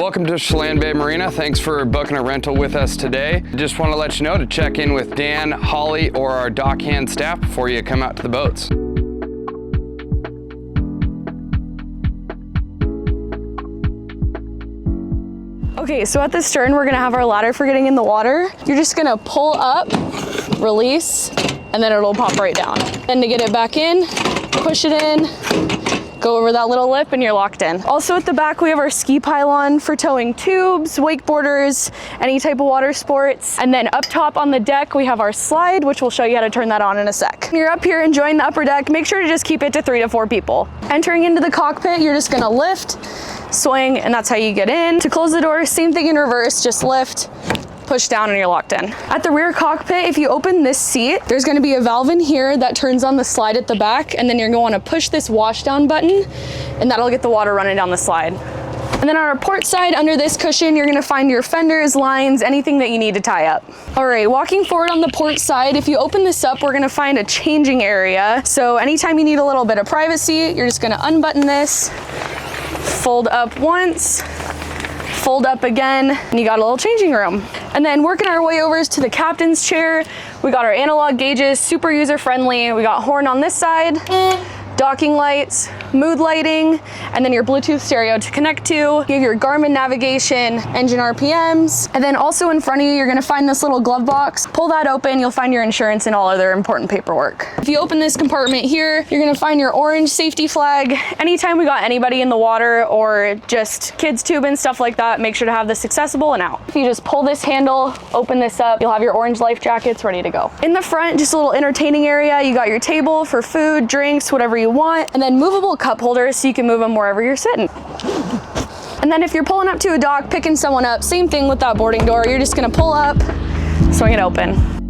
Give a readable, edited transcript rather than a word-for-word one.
welcome to Chelan Bay Marina. Thanks for booking a rental with us today. Just want to let you know to check in with Dan, Holly, or our dock hand staff before you come out to the boats. Okay, so at the stern, we're gonna have our ladder for getting in the water. You're just gonna pull up, release, and then it'll pop right down. Then to get it back in, push it in, go over that little lip and you're locked in. Also at the back, we have our ski pylon for towing tubes, wakeboarders, any type of water sports. And then up top on the deck, we have our slide, which we'll show you how to turn that on in a sec. When you're up here enjoying the upper deck, make sure to just keep it to 3 to 4 people. Entering into the cockpit, you're just gonna lift, swing, and that's how you get in. To close the door, same thing in reverse, just lift, push down, and you're locked in. At the rear cockpit, if you open this seat, there's gonna be a valve in here that turns on the slide at the back, and then you're gonna wanna push this wash down button, and that'll get the water running down the slide. And then on our port side, under this cushion, you're gonna find your fenders, lines, anything that you need to tie up. All right, walking forward on the port side, if you open this up, we're gonna find a changing area. So anytime you need a little bit of privacy, you're just gonna unbutton this, fold up once, fold up again, and you got a little changing room. And then working our way over to the captain's chair, we got our analog gauges, super user friendly. We got horn on this side, docking lights, mood lighting, and then your Bluetooth stereo to connect to. You have your Garmin navigation, engine RPMs, and then also in front of you, you're gonna find this little glove box. Pull that open, you'll find your insurance and all other important paperwork. If you open this compartment here, you're gonna find your orange safety flag. Anytime we got anybody in the water or just kids tubing, stuff like that, make sure to have this accessible and out. If you just pull this handle, open this up, you'll have your orange life jackets ready to go. In the front, just a little entertaining area. You got your table for food, drinks, whatever you want, and then movable cup holders so you can move them wherever you're sitting. And then if you're pulling up to a dock, picking someone up, same thing with that boarding door. You're just gonna pull up, swing it open.